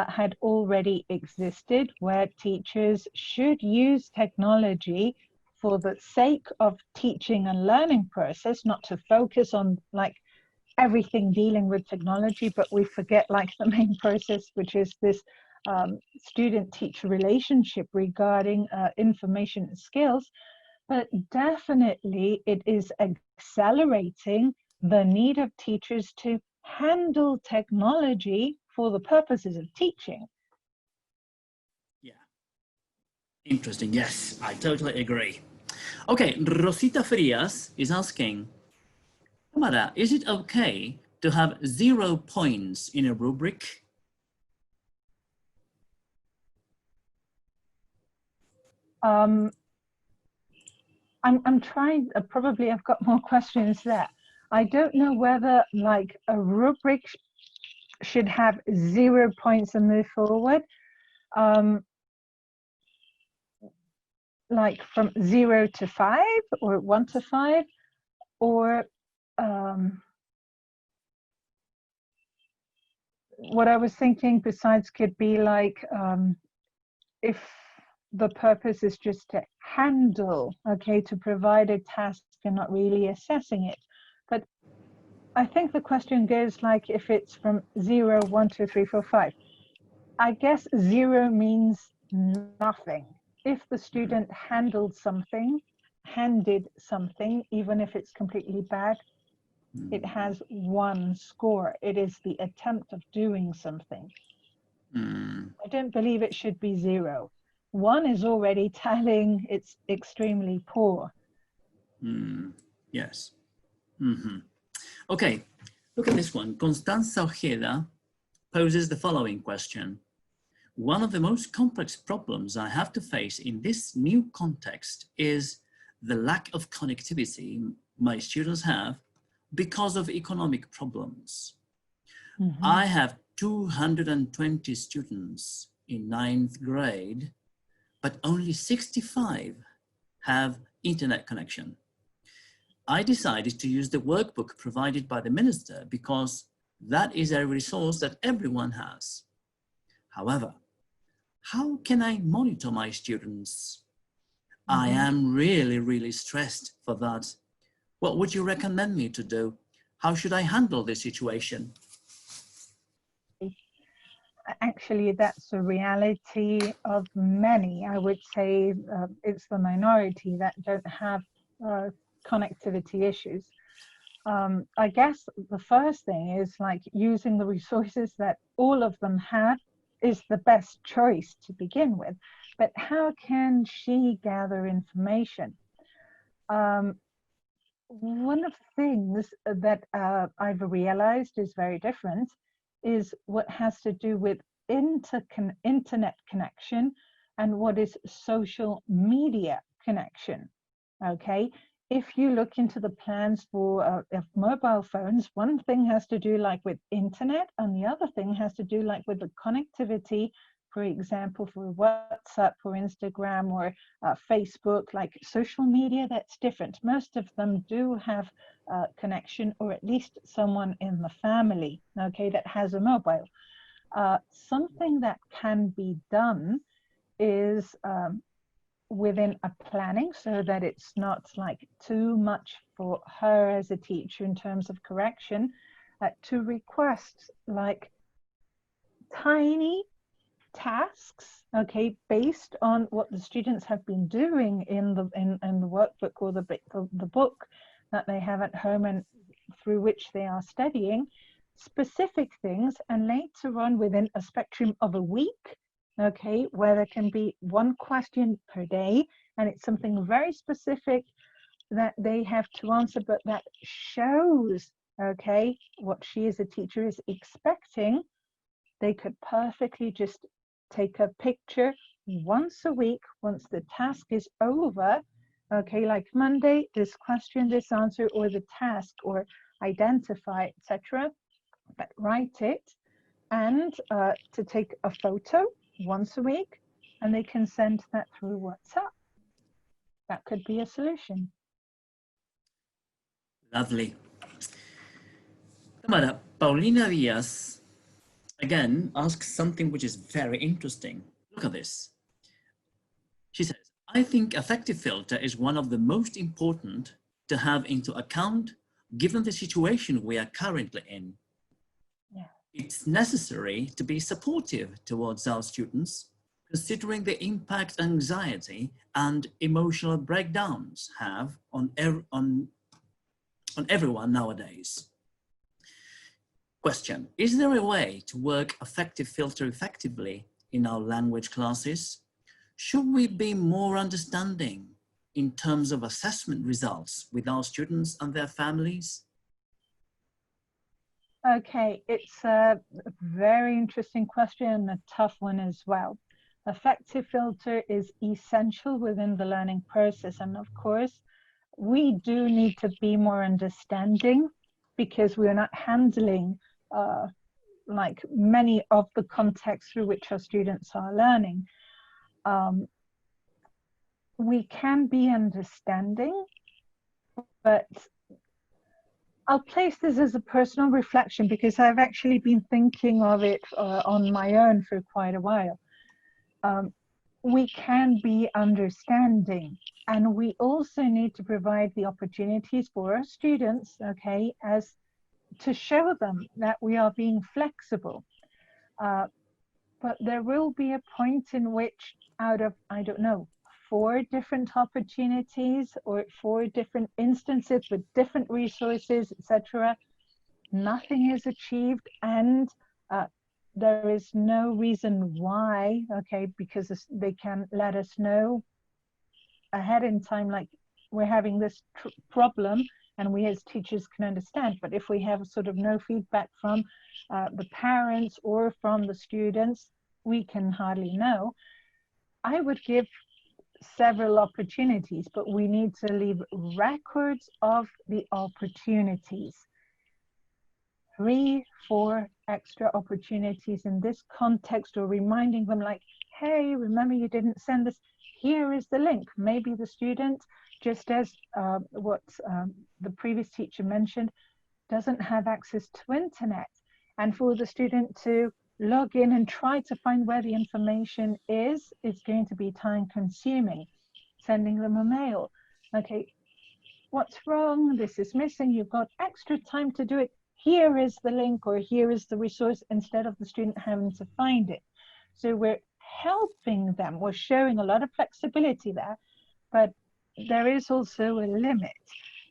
had already existed, where teachers should use technology for the sake of teaching and learning process, not to focus on like everything dealing with technology, but we forget like the main process, which is this student-teacher relationship regarding information and skills. But definitely it is accelerating the need of teachers to handle technology for the purposes of teaching. Yeah, interesting. Yes, I totally agree. Okay, Rosita Frias is asking, Tamara, is it okay to have 0 points in a rubric? I'm trying, probably I've got more questions there. I don't know whether like a rubric should have 0 points and move forward. Like from 0 to 5 or 1 to 5, or what I was thinking besides could be like if the purpose is just to handle, okay, to provide a task and not really assessing it. But I think the question goes like if it's from 0, 1, 2, 3, 4, 5. I guess 0 means nothing. if the student handed something, even if it's completely bad, it has 1 score. It is the attempt of doing something. I don't believe it should be 0. 1 is already telling it's extremely poor. Yes. Okay, look at this one. Constanza Ojeda poses the following question. One of the most complex problems I have to face in this new context is the lack of connectivity my students have because of economic problems. I have 220 students in 9th grade, but only 65 have internet connection. I decided to use the workbook provided by the minister because that is a resource that everyone has. However, how can I monitor my students? I am really stressed for that. What would you recommend me to do? How should I handle this situation? Actually, that's a reality of many. I would say it's the minority that don't have connectivity issues. I guess the first thing is like using the resources that all of them have is the best choice to begin with. But how can she gather information? One of the things that I've realized is very different is what has to do with internet connection and what is social media connection. Okay, if you look into the plans for mobile phones, one thing has to do like with internet and the other thing has to do like with the connectivity, for example, for WhatsApp, for Instagram, or Facebook, like social media. That's different. Most of them do have connection, or at least someone in the family, okay, that has a mobile. Something that can be done is within a planning, so that it's not like too much for her as a teacher in terms of correction, to request like tiny tasks, okay, based on what the students have been doing in the workbook or the book that they have at home and through which they are studying, specific things, and later on within a spectrum of a week, okay, where there can be 1 question per day, and it's something very specific that they have to answer, but that shows, okay, what she as a teacher is expecting. They could perfectly just take a picture once a week, once the task is over, okay, like Monday, this question, this answer, or the task, or identify, etc., but write it, and to take a photo once a week, and they can send that through WhatsApp. That could be a solution. Lovely. Tamara, Paulina Diaz again asks something which is very interesting. Look at this. She says, I think affective filter is one of the most important to have into account given the situation we are currently in. Yeah. It's necessary to be supportive towards our students, considering the impact anxiety and emotional breakdowns have on everyone nowadays. Question, is there a way to work affective filter effectively in our language classes? Should we be more understanding in terms of assessment results with our students and their families? Okay, it's a very interesting question and a tough one as well. Affective filter is essential within the learning process, and of course, we do need to be more understanding because we're not handling like many of the contexts through which our students are learning. We can be understanding, but I'll place this as a personal reflection because I've actually been thinking of it on my own for quite a while. We can be understanding, and we also need to provide the opportunities for our students, okay, as to show them that we are being flexible. But there will be a point in which, out of, I don't know, 4 different opportunities or 4 different instances with different resources, etc., nothing is achieved, and there is no reason why, okay, because they can let us know ahead in time, like we're having this problem, and we as teachers can understand. But if we have sort of no feedback from the parents or from the students, we can hardly know. I would give several opportunities, but we need to leave records of the opportunities. 3, 4 extra opportunities in this context, or reminding them like, hey, remember you didn't send this, here is the link. Maybe the student, just as what the previous teacher mentioned, doesn't have access to internet, and for the student to log in and try to find where the information is going to be time consuming. Sending them a mail, okay, what's wrong, this is missing, you've got extra time to do it, here is the link, or here is the resource, instead of the student having to find it. So we're helping them, we're showing a lot of flexibility there, but there is also a limit.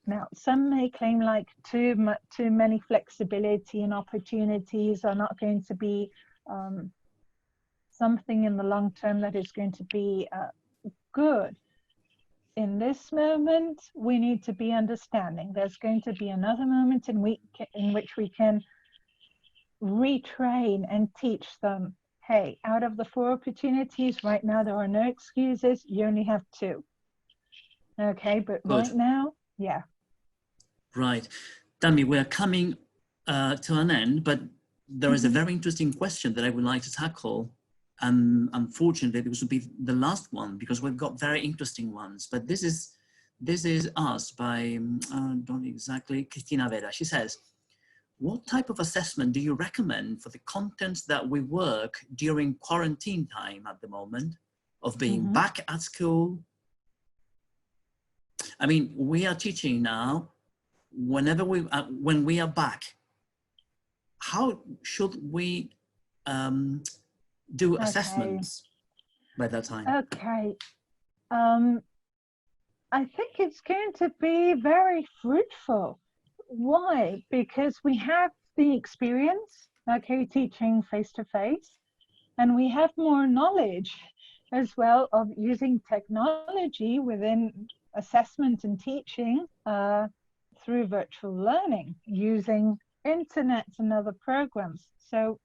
Now, some may claim like too many flexibility and opportunities are not going to be something in the long term that is going to be good. In this moment, we need to be understanding. There's going to be another moment in which we can retrain and teach them, hey, out of the 4 opportunities, right now there are no excuses, you only have 2. Okay, but Good. right now, yeah. Right. Tammy, we're coming to an end, but there is a very interesting question that I would like to tackle. And unfortunately, this will be the last one because we've got very interesting ones. But this is asked by, don't exactly, Cristina Vera. She says, what type of assessment do you recommend for the contents that we work during quarantine time at the moment of being back at school? I mean, we are teaching now. Whenever when we are back, how should we do assessments by that time? Okay. I think it's going to be very fruitful. Why? Because we have the experience, okay, teaching face-to-face, and we have more knowledge as well of using technology within assessment and teaching through virtual learning, using internet and other programs. So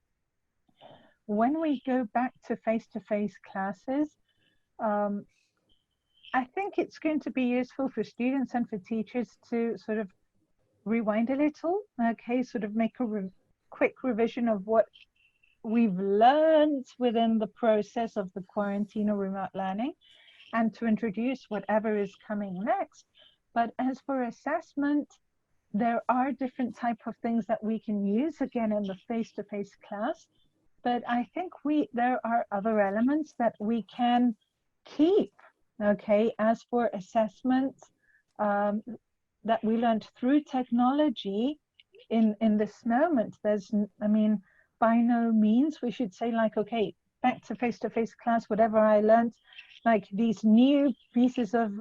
when we go back to face-to-face classes, I think it's going to be useful for students and for teachers to sort of rewind a little, okay, sort of make a quick revision of what we've learned within the process of the quarantine or remote learning, and to introduce whatever is coming next. But as for assessment, there are different type of things that we can use again in the face-to-face class, but I think there are other elements that we can keep, okay, as for assessment that we learned through technology in this moment. There's, I mean, by no means we should say like, okay, back to face-to-face class, whatever I learned, like these new pieces of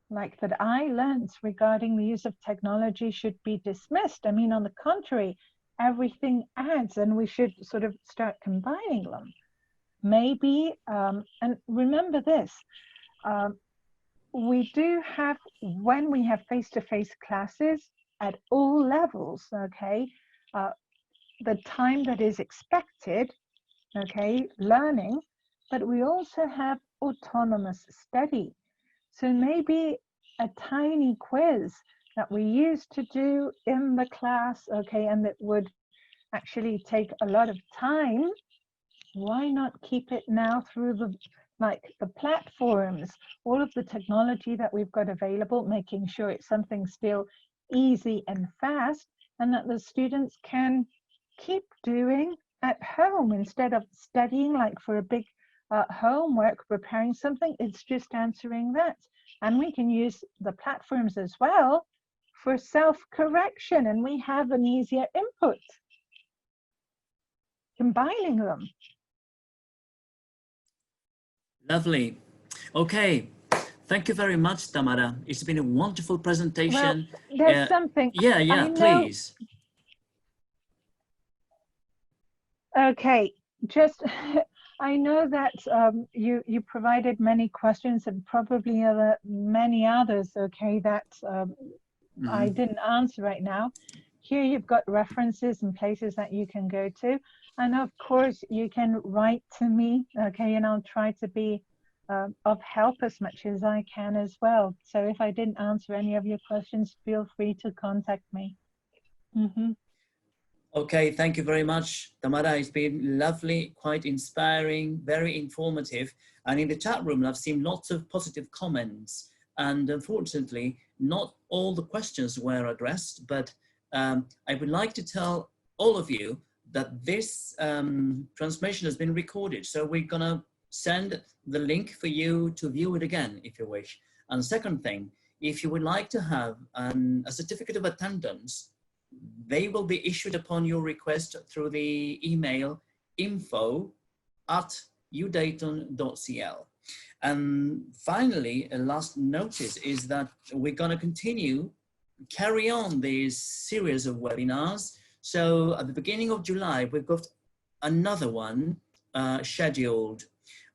like that I learned regarding the use of technology should be dismissed. I mean, on the contrary, everything adds, and we should sort of start combining them. Maybe, and remember this, we do have, when we have face-to-face classes at all levels, okay, the time that is expected, okay, learning, but we also have autonomous study. So maybe a tiny quiz that we used to do in the class, okay, and that would actually take a lot of time, why not keep it now through the platforms, all of the technology that we've got available, making sure it's something still easy and fast, and that the students can keep doing at home instead of studying like for a big homework, preparing something. It's just answering that. And we can use the platforms as well for self-correction, and we have an easier input, combining them. Lovely. Okay, thank you very much, Tamara. It's been a wonderful presentation. Well, there's something. Yeah, I know. please. Okay, just I know that you provided many questions and probably many others. Okay, that I didn't answer right now. Here you've got references and places that you can go to, and of course you can write to me. Okay, and I'll try to be of help as much as I can as well. So if I didn't answer any of your questions, feel free to contact me. Okay, thank you very much, Tamara. It's been lovely, quite inspiring, very informative. And in the chat room, I've seen lots of positive comments. And unfortunately, not all the questions were addressed, but I would like to tell all of you that this transmission has been recorded. So we're gonna send the link for you to view it again, if you wish. And second thing, if you would like to have a certificate of attendance, they will be issued upon your request through the email info@udayton.cl. And finally, a last notice is that we're going to carry on this series of webinars. So at the beginning of July, we've got another one scheduled.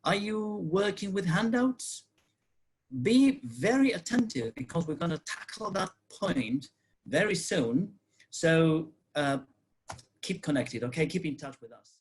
Are you working with handouts? Be very attentive because we're going to tackle that point very soon. So keep connected, okay? Keep in touch with us.